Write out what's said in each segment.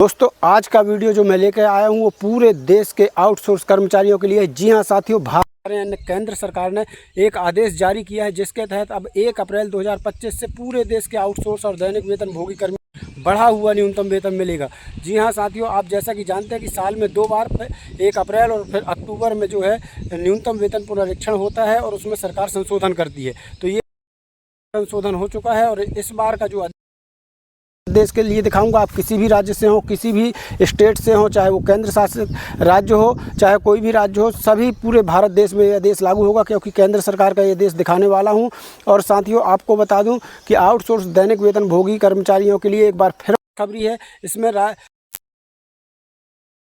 दोस्तों आज का वीडियो जो मैं लेकर आया हूँ वो पूरे देश के आउटसोर्स कर्मचारियों के लिए। जी हाँ साथियों, भारत केंद्र सरकार ने एक आदेश जारी किया है जिसके तहत अब 1 अप्रैल 2025 से पूरे देश के आउटसोर्स और दैनिक वेतन भोगी कर्मी बढ़ा हुआ न्यूनतम वेतन मिलेगा। जी हाँ साथियों, आप जैसा कि जानते हैं कि साल में 2 बार 1 अप्रैल और फिर अक्टूबर में जो है न्यूनतम वेतन पुनरीक्षण होता है और उसमें सरकार संशोधन करती है। तो ये संशोधन हो चुका है और इस बार का जो देश के लिए दिखाऊंगा। आप किसी भी राज्य से हो, किसी भी स्टेट से हो, चाहे वो केंद्र शासित राज्य हो, चाहे कोई भी राज्य हो, सभी पूरे भारत देश में यह आदेश लागू होगा क्योंकि केंद्र सरकार का ये देश दिखाने वाला हूं। और साथियों आपको बता दूं कि आउटसोर्स दैनिक वेतन भोगी कर्मचारियों के लिए एक बार फिर खबरी है। इसमें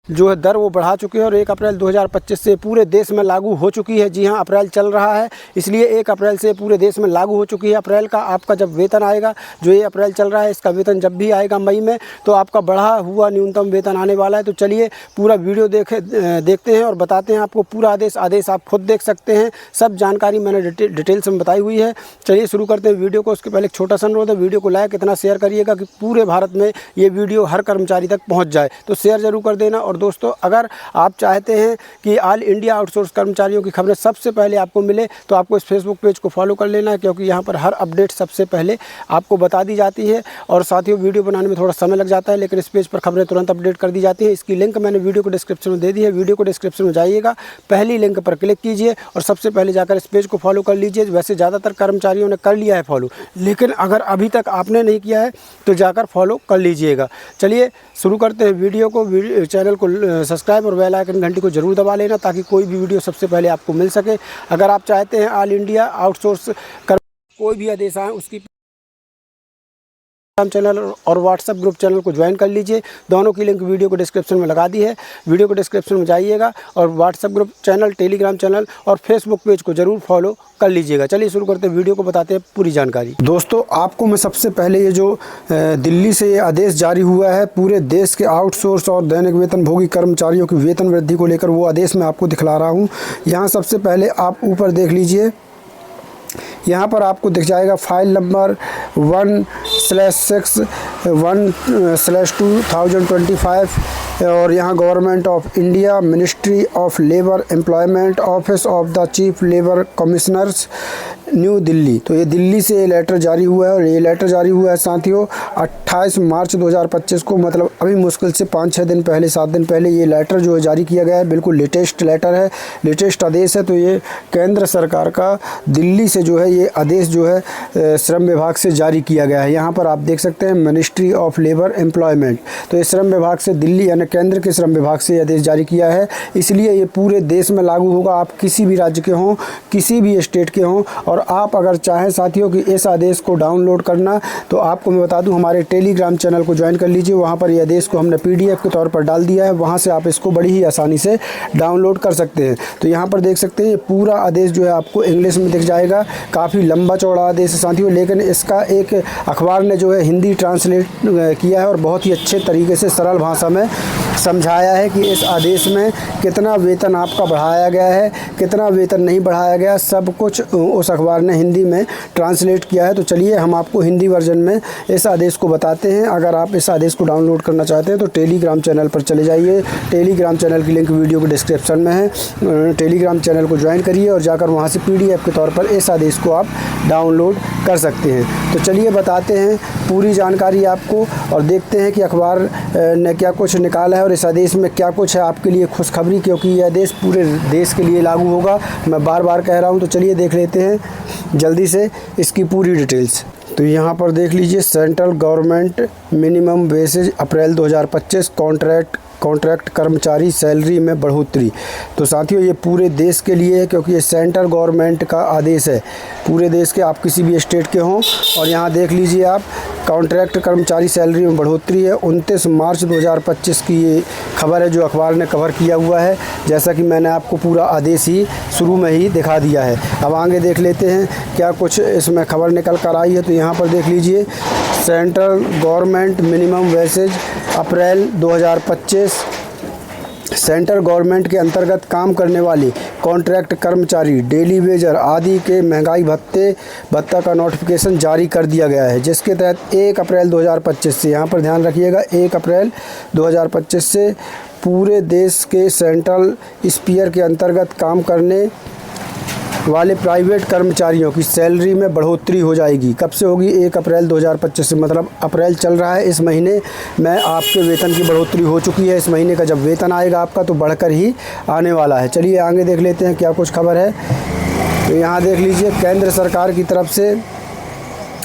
जो है दर वो बढ़ा चुके हैं और 1 अप्रैल 2025 से पूरे देश में लागू हो चुकी है। जी हाँ, अप्रैल चल रहा है इसलिए 1 अप्रैल से पूरे देश में लागू हो चुकी है। अप्रैल का आपका जब वेतन आएगा, जो ये अप्रैल चल रहा है इसका वेतन जब भी आएगा मई में, तो आपका बढ़ा हुआ न्यूनतम वेतन आने वाला है। तो चलिए पूरा वीडियो देखते हैं और बताते हैं आपको पूरा आदेश आप खुद देख सकते हैं। सब जानकारी मैंने डिटेल्स में बताई हुई है। चलिए शुरू करते हैं वीडियो को। उसके पहले एक छोटा सा अनुरोध है, वीडियो को लाइक इतना शेयर करिएगा कि पूरे भारत में ये वीडियो हर कर्मचारी तक पहुँच जाए। तो शेयर जरूर कर देना। और दोस्तों अगर आप चाहते हैं कि ऑल इंडिया आउटसोर्स कर्मचारियों की खबरें सबसे पहले आपको मिले तो आपको इस फेसबुक पेज को फॉलो कर लेना है क्योंकि यहाँ पर हर अपडेट सबसे पहले आपको बता दी जाती है। और साथियों वीडियो बनाने में थोड़ा समय लग जाता है लेकिन इस पेज पर खबरें तुरंत अपडेट कर दी जाती है। इसकी लिंक मैंने वीडियो को डिस्क्रिप्शन में दे दी है। वीडियो को डिस्क्रिप्शन में जाइएगा, पहली लिंक पर क्लिक कीजिए और सबसे पहले जाकर इस पेज को फॉलो कर लीजिए। वैसे ज़्यादातर कर्मचारियों ने कर लिया है फॉलो, लेकिन अगर अभी तक आपने नहीं किया है तो जाकर फॉलो कर लीजिएगा। चलिए शुरू करते हैं वीडियो को। चैनल को सब्सक्राइब और बेल आइकन घंटी को जरूर दबा लेना ताकि कोई भी वीडियो सबसे पहले आपको मिल सके। अगर आप चाहते हैं ऑल इंडिया आउटसोर्स कोई भी आदेश आए उसकी चैनल और व्हाट्सएप ग्रुप चैनल को ज्वाइन कर लीजिए। दोनों की लिंक वीडियो को डिस्क्रिप्शन में लगा दी है। वीडियो को डिस्क्रिप्शन में जाइएगा और WhatsApp group channel, Telegram channel और फेसबुक पेज को जरूर फॉलो कर लीजिएगा। चलिए शुरू करते हैं, वीडियो को बताते हैं पूरी जानकारी। दोस्तों आपको मैं सबसे पहले ये जो दिल्ली से ये आदेश जारी हुआ है पूरे देश के आउटसोर्स और दैनिक वेतन भोगी कर्मचारियों की वेतन वृद्धि को लेकर, वो आदेश मैं आपको दिखला रहा हूँ। यहाँ सबसे पहले आप ऊपर देख लीजिए, यहाँ पर आपको दिख जाएगा फाइल नंबर 1/6/1/2025 और यहाँ government of India, ministry of labour, employment, office of the chief labour commissioners, new Delhi. तो ये दिल्ली से ये लेटर जारी हुआ है और ये लेटर जारी हुआ है साथियों 28 मार्च 2025 को, मतलब अभी मुश्किल से 5-6 दिन पहले, 7 दिन पहले ये लेटर जो है जारी किया गया है। बिल्कुल लेटेस्ट लेटर है, लेटेस्ट आदेश है। तो ये केंद्र सरकार का दिल्ली से जो है ये आदेश जो है श्रम विभाग से जारी किया गया है। यहाँ पर आप देख सकते हैं मिनिस्ट्री ऑफ लेबर एम्प्लॉयमेंट। तो ये श्रम विभाग से, दिल्ली यानी केंद्र के श्रम विभाग से आदेश जारी किया है, इसलिए ये पूरे देश में लागू होगा। आप किसी भी राज्य के हों, किसी भी स्टेट के हों, और आप अगर चाहें साथियों कि इस आदेश को डाउनलोड करना तो आपको मैं बता दूं हमारे टेलीग्राम चैनल को ज्वाइन कर लीजिए। वहाँ पर ये आदेश को हमने PDF के तौर पर डाल दिया है, वहाँ से आप इसको बड़ी ही आसानी से डाउनलोड कर सकते हैं। तो यहाँ पर देख सकते हैं ये पूरा आदेश जो है आपको इंग्लिश में दिख जाएगा। काफ़ी लंबा चौड़ा आदेश है साथियों, लेकिन इसका एक अखबार ने जो है हिंदी ट्रांसलेट किया है और बहुत ही अच्छे तरीके से सरल भाषा में समझाया है कि इस आदेश में कितना वेतन आपका बढ़ाया गया है, कितना वेतन नहीं बढ़ाया गया, सब कुछ उस अखबार ने हिंदी में ट्रांसलेट किया है। तो चलिए हम आपको हिंदी वर्जन में इस आदेश को बताते हैं। अगर आप इस आदेश को डाउनलोड करना चाहते हैं तो टेलीग्राम चैनल पर चले जाइए। टेलीग्राम चैनल की लिंक वीडियो के डिस्क्रिप्शन में है। टेलीग्राम चैनल को ज्वाइन करिए और जाकर वहाँ से PDF के तौर पर इस आदेश को आप डाउनलोड कर सकते हैं। तो चलिए बताते हैं पूरी जानकारी आपको और देखते हैं कि अखबार ने क्या कुछ निकाला है और इस आदेश में क्या कुछ है आपके लिए खुशखबरी, क्योंकि यह आदेश पूरे देश के लिए लागू होगा। मैं बार बार कह रहा हूं। तो चलिए देख लेते हैं जल्दी से इसकी पूरी डिटेल्स। तो यहाँ पर देख लीजिए, सेंट्रल गवर्नमेंट मिनिमम वेजेज अप्रैल 2025, कॉन्ट्रैक्ट कर्मचारी सैलरी में बढ़ोतरी। तो साथियों ये पूरे देश के लिए है क्योंकि ये सेंट्रल गवर्नमेंट का आदेश है, पूरे देश के, आप किसी भी स्टेट के हों। और यहाँ देख लीजिए आप, कॉन्ट्रैक्ट कर्मचारी सैलरी में बढ़ोतरी है। 29 मार्च 2025 की ये खबर है जो अखबार ने कवर किया हुआ है, जैसा कि मैंने आपको पूरा आदेश ही शुरू में ही दिखा दिया है। अब आगे देख लेते हैं क्या कुछ इसमें खबर निकल कर आई है। तो यहाँ पर देख लीजिए, सेंट्रल गवर्नमेंट मिनिमम वेजेज अप्रैल 2025, सेंट्रल गवर्नमेंट के अंतर्गत काम करने वाली कॉन्ट्रैक्ट कर्मचारी, डेली वेजर आदि के महंगाई भत्ता का नोटिफिकेशन जारी कर दिया गया है, जिसके तहत 1 अप्रैल 2025 से, यहाँ पर ध्यान रखिएगा, 1 अप्रैल 2025 से पूरे देश के सेंट्रल स्फीयर के अंतर्गत काम करने वाले प्राइवेट कर्मचारियों की सैलरी में बढ़ोतरी हो जाएगी। कब से होगी? 1 अप्रैल 2025 से, मतलब अप्रैल चल रहा है, इस महीने में आपके वेतन की बढ़ोतरी हो चुकी है। इस महीने का जब वेतन आएगा आपका तो बढ़कर ही आने वाला है। चलिए आगे देख लेते हैं क्या कुछ खबर है। तो यहाँ देख लीजिए, केंद्र सरकार की तरफ से,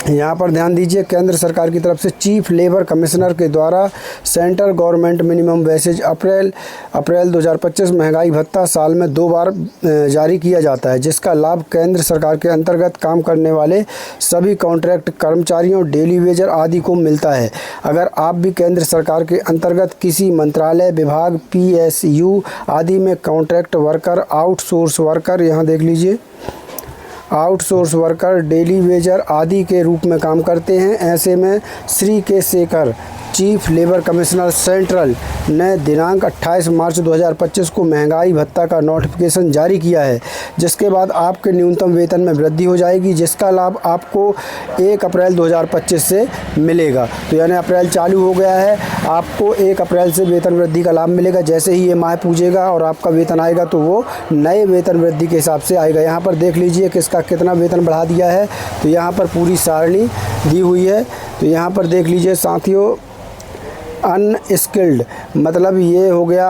यहाँ पर ध्यान दीजिए, केंद्र सरकार की तरफ से चीफ लेबर कमिश्नर के द्वारा सेंट्रल गवर्नमेंट मिनिमम वेजेज अप्रैल 2025 महंगाई भत्ता साल में 2 बार जारी किया जाता है, जिसका लाभ केंद्र सरकार के अंतर्गत काम करने वाले सभी कॉन्ट्रैक्ट कर्मचारियों, डेली वेजर आदि को मिलता है। अगर आप भी केंद्र सरकार के अंतर्गत किसी मंत्रालय, विभाग, PSU आदि में कॉन्ट्रैक्ट वर्कर, आउटसोर्स वर्कर, यहाँ देख लीजिए, आउटसोर्स वर्कर, डेली वेजर आदि के रूप में काम करते हैं, ऐसे में श्री के Shekhar, chief labour commissioner central, ने दिनांक 28 मार्च 2025 को महंगाई भत्ता का नोटिफिकेशन जारी किया है, जिसके बाद आपके न्यूनतम वेतन में वृद्धि हो जाएगी, जिसका लाभ आपको 1 अप्रैल 2025 से मिलेगा। तो यानी अप्रैल चालू हो गया है, आपको 1 अप्रैल से वेतन वृद्धि का लाभ मिलेगा। जैसे ही ये माह पूजेगा और आपका वेतन आएगा तो वो नए वेतन वृद्धि के हिसाब से आएगा। यहाँ पर देख लीजिए किसका कितना वेतन बढ़ा दिया है, तो यहाँ पर पूरी सारणी दी हुई है। तो यहाँ पर देख लीजिए साथियों, अनस्किल्ड मतलब ये हो गया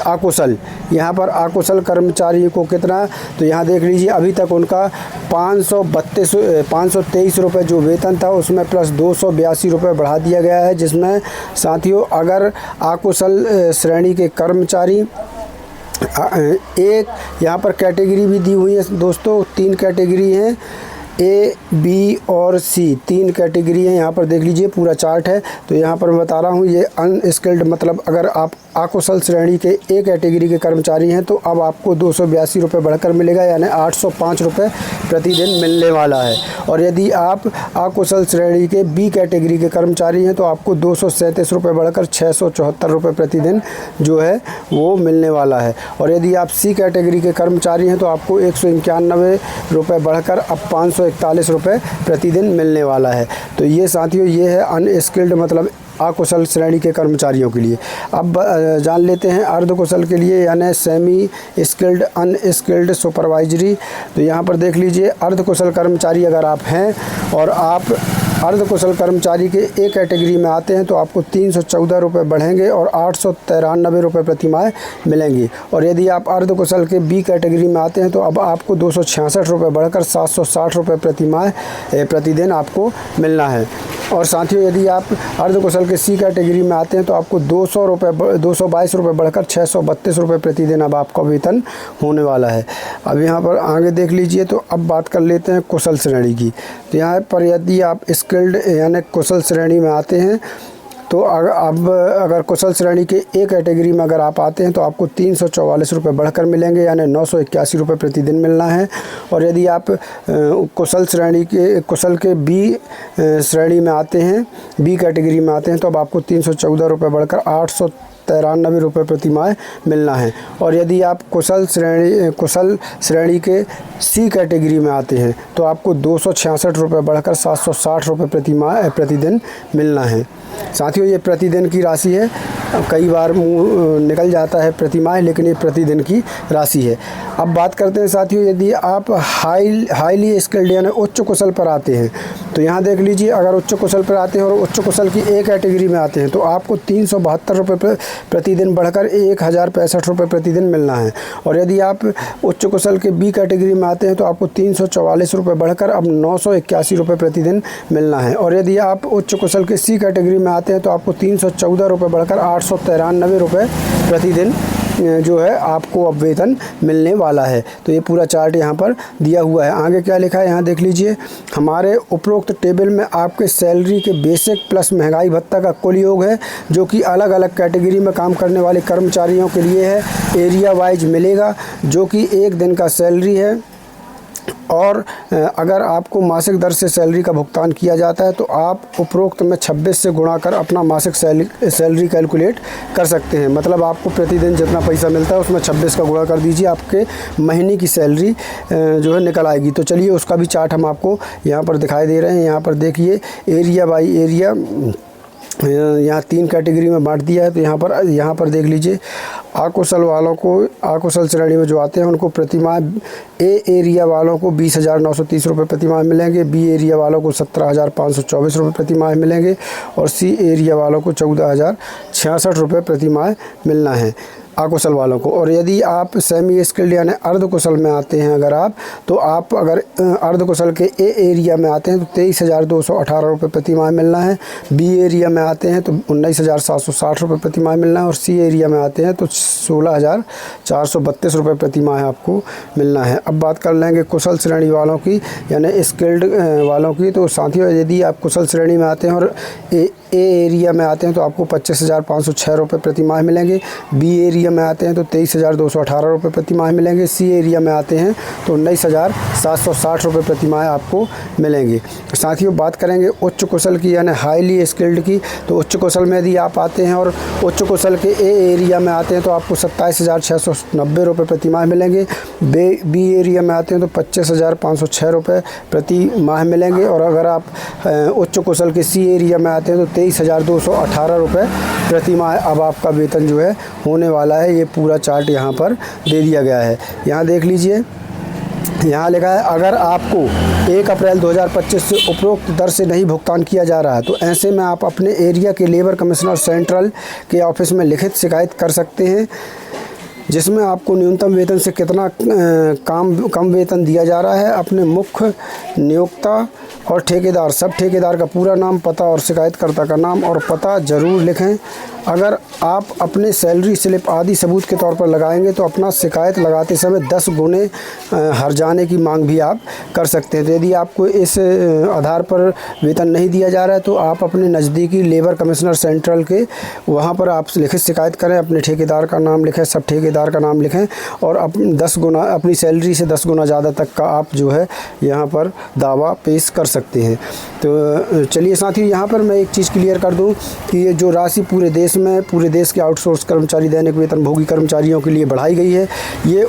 अकुशल, यहाँ पर अकुशल कर्मचारी को कितना, तो यहाँ देख लीजिए अभी तक उनका 523 रुपये जो वेतन था उसमें प्लस 282 रुपये बढ़ा दिया गया है, जिसमें साथियों अगर अकुशल श्रेणी के कर्मचारी, एक यहाँ पर कैटेगरी भी दी हुई है दोस्तों, 3 कैटेगरी हैं, A, B और C, 3 कैटेगरी हैं। यहाँ पर देख लीजिए पूरा चार्ट है। तो यहाँ पर मैं बता रहा हूँ, ये अनस्किल्ड मतलब अगर आप अकुशल श्रेणी के A कैटेगरी के कर्मचारी हैं तो अब आपको 282 रुपये बढ़कर मिलेगा, यानी 805 रुपये प्रतिदिन मिलने वाला है। और यदि आप अकुशल श्रेणी के B कैटेगरी के कर्मचारी हैं तो आपको 237 रुपये बढ़कर 674 रुपये प्रतिदिन जो है वो मिलने वाला है। और यदि आप C कैटेगरी के कर्मचारी हैं तो आपको 191 रुपये बढ़कर अब 541 रुपये प्रतिदिन मिलने वाला है। तो ये साथियों ये है अनस्किल्ड मतलब अकुशल श्रेणी के कर्मचारियों के लिए। अब जान लेते हैं अर्धकुशल के लिए, यानी सेमी स्किल्ड, अनस्किल्ड, सुपरवाइजरी। तो यहाँ पर देख लीजिए अर्धकुशल कर्मचारी अगर आप हैं और आप अर्धकुशल कर्मचारी के A कैटेगरी में आते हैं तो आपको 314 रुपये बढ़ेंगे और 893 रुपये प्रतिमाह मिलेंगे। और यदि आप अर्धकुशल के B कैटेगरी में आते हैं तो अब आपको 266 रुपये बढ़कर 760 रुपये प्रतिमाह प्रतिदिन आपको मिलना है। और साथियों यदि आप अर्धकुशल के C कैटेगरी में आते हैं तो आपको 222 रुपये बढ़कर 632 रुपये प्रतिदिन अब आपका वेतन होने वाला है। अब यहाँ पर आगे देख लीजिए। तो अब बात कर लेते हैं कुशल श्रेणी की। तो यहाँ पर यदि आप स्किल्ड यानी कुशल श्रेणी में आते हैं तो अगर कुशल श्रेणी के A कैटेगरी में अगर आप आते हैं तो आपको 344 रुपये बढ़कर मिलेंगे, यानी 981 रुपये प्रतिदिन मिलना है। और यदि आप कुशल के B श्रेणी में आते हैं, B कैटेगरी में आते हैं तो अब आपको 314 रुपये बढ़कर 893 रुपये प्रतिमाह मिलना है। और यदि आप कुशल श्रेणी के C कैटेगरी में आते हैं तो आपको 266 रुपये बढ़कर 760 रुपये प्रतिदिन मिलना है। साथियों ये प्रतिदिन की राशि है, कई बार मुँह निकल जाता है प्रतिमाह, लेकिन ये प्रतिदिन की राशि है। अब बात करते हैं साथियों यदि आप हाईली स्किल्ड यानी उच्च कुशल पर आते हैं तो यहाँ देख लीजिए अगर उच्च कुशल पर आते हैं और उच्च कुशल की A कैटेगरी में आते हैं तो आपको 372 रुपये प्रतिदिन बढ़कर 1065 रुपये प्रतिदिन मिलना है। और यदि आप उच्च कुशल के B कैटेगरी में आते हैं तो आपको 344 रुपये बढ़कर अब 981 रुपये प्रतिदिन मिलना है। और यदि आप उच्च कुशल के C कैटेगरी में आते हैं तो आपको 314 रुपये बढ़कर 893 रुपये प्रतिदिन जो है आपको अब वेतन मिलने वाला है। तो ये पूरा चार्ट यहाँ पर दिया हुआ है। आगे क्या लिखा है यहाँ देख लीजिए। हमारे उपरोक्त टेबल में आपके सैलरी के बेसिक प्लस महंगाई भत्ता का कुल योग है, जो कि अलग अलग कैटेगरी में काम करने वाले कर्मचारियों के लिए है। एरिया वाइज मिलेगा, जो कि एक दिन का सैलरी है और अगर आपको मासिक दर से सैलरी का भुगतान किया जाता है तो आप उपरोक्त में 26 से गुणा कर अपना मासिक सैलरी कैलकुलेट कर सकते हैं। मतलब आपको प्रतिदिन जितना पैसा मिलता है उसमें 26 का गुणा कर दीजिए, आपके महीने की सैलरी जो है निकल आएगी। तो चलिए उसका भी चार्ट हम आपको यहाँ पर दिखाई दे रहे हैं। यहाँ पर देखिए एरिया बाई एरिया यहाँ 3 कैटेगरी में बांट दिया है। तो यहाँ पर देख लीजिए, अकुशल वालों को, अकुशल श्रेणी में जो आते हैं उनको प्रतिमाह ए एरिया वालों को 20,930 रुपये प्रतिमाह मिलेंगे, बी एरिया वालों को 17,524 रुपये प्रतिमाह मिलेंगे और सी एरिया वालों को 14,066 रुपये प्रतिमाह मिलना है अकुशल वालों को। और यदि आप सेमी स्किल्ड यानी अर्धकुशल में आते हैं अगर आप, तो आप अगर अर्धकुशल के ए एरिया में आते हैं तो 23,218 रुपये प्रतिमाह मिलना है, बी एरिया में आते हैं तो 19,760 रुपये प्रतिमाह मिलना है और सी एरिया में आते हैं तो 16,432 रुपये प्रतिमाह आपको मिलना है। अब बात कर लेंगे कुशल श्रेणी वालों की यानी स्किल्ड वालों की। तो साथियों, यदि आप कुशल श्रेणी में आते हैं और ए एरिया में आते हैं तो आपको 25,506 रुपये प्रतिमाह मिलेंगे, बी एरिया में आते हैं तो 23,218 रुपये प्रतिमाह मिलेंगे, सी एरिया में आते हैं तो 19,760 रुपये प्रतिमाह आपको मिलेंगे। साथियों, बात करेंगे उच्च कुशल की यानी हाईली स्किल्ड की। तो उच्च कुशल में यदि आप आते हैं और उच्च कुशल के ए एरिया में आते हैं तो आपको 27,690 रुपये प्रतिमाह मिलेंगे, बी एरिया में आते हैं तो 25,506 रुपये प्रतिमाह मिलेंगे और अगर आप उच्च कुशल के सी एरिया में आते हैं तो 23,218 रुपये प्रतिमाह अब आपका वेतन जो है होने वाला है। ये पूरा चार्ट यहाँ पर दे दिया गया है। यहाँ देख लीजिए, यहाँ लिखा है अगर आपको 1 अप्रैल 2025 से उपरोक्त दर से नहीं भुगतान किया जा रहा है तो ऐसे में आप अपने एरिया के लेबर कमिश्नर सेंट्रल के ऑफिस में लिखित शिकायत कर सकते हैं, जिसमें आपको न्यूनतम वेतन से कितना कम वेतन दिया जा रहा है, अपने मुख्य नियोक्ता और ठेकेदार, सब ठेकेदार का पूरा नाम, पता और शिकायतकर्ता का नाम और पता ज़रूर लिखें। अगर आप अपने सैलरी स्लिप आदि सबूत के तौर पर लगाएंगे तो अपना शिकायत लगाते समय 10 गुने हर्जाने की मांग भी आप कर सकते हैं। तो यदि आपको इस आधार पर वेतन नहीं दिया जा रहा है तो आप अपने नज़दीकी लेबर कमिश्नर सेंट्रल के वहाँ पर आप लिखित शिकायत करें, अपने ठेकेदार का नाम लिखें, सब ठेकेदार का नाम लिखें और 10 गुना अपनी सैलरी से 10 गुना ज़्यादा तक का आप जो है यहाँ पर दावा पेश कर सकते हैं। तो चलिए साथियों, यहाँ पर मैं एक चीज़ क्लियर कर दूँ कि ये जो राशि पूरे देश के आउटसोर्स कर्मचारी दैनिक वेतन भोगी कर्मचारियों के लिए बढ़ाई गई है, ये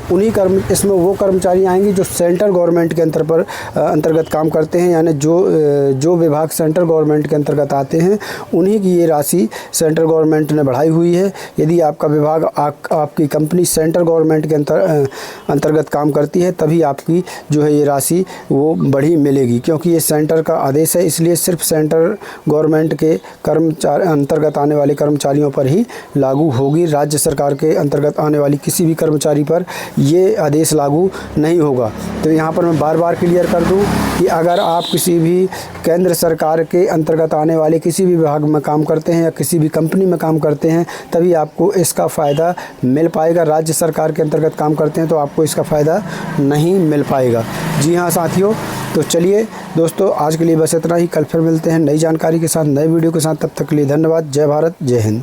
इसमें वो कर्मचारी आएंगे जो सेंट्रल गवर्नमेंट के अंतर्गत काम करते हैं, यानी जो विभाग सेंट्रल गवर्नमेंट के अंतर्गत आते हैं उन्हीं की ये राशि सेंट्रल गवर्नमेंट ने बढ़ाई हुई है। यदि आपका विभाग आपकी कंपनी सेंट्रल गवर्नमेंट के अंतर्गत काम करती है तभी आपकी जो है ये राशि वो बढ़ी मिलेगी, क्योंकि ये सेंटर का आदेश है, इसलिए सिर्फ सेंट्रल गवर्नमेंट के अंतर्गत आने वाले कर्मचारियों पर ही लागू होगी। राज्य सरकार के अंतर्गत आने वाली किसी भी कर्मचारी पर ये आदेश लागू नहीं होगा। तो यहाँ पर मैं बार बार क्लियर कर दूँ कि अगर आप किसी भी केंद्र सरकार के अंतर्गत आने वाले किसी भी विभाग में काम करते हैं या किसी भी कंपनी में काम करते हैं तभी आपको इसका फ़ायदा मिल पाएगा। राज्य सरकार के अंतर्गत काम करते हैं तो आपको इसका फ़ायदा नहीं मिल पाएगा। जी हाँ साथियों, तो चलिए दोस्तों, आज के लिए बस इतना ही। कल फिर मिलते हैं नई जानकारी के साथ, नए वीडियो के साथ। तब तक के लिए धन्यवाद। जय भारत, जय हिंद।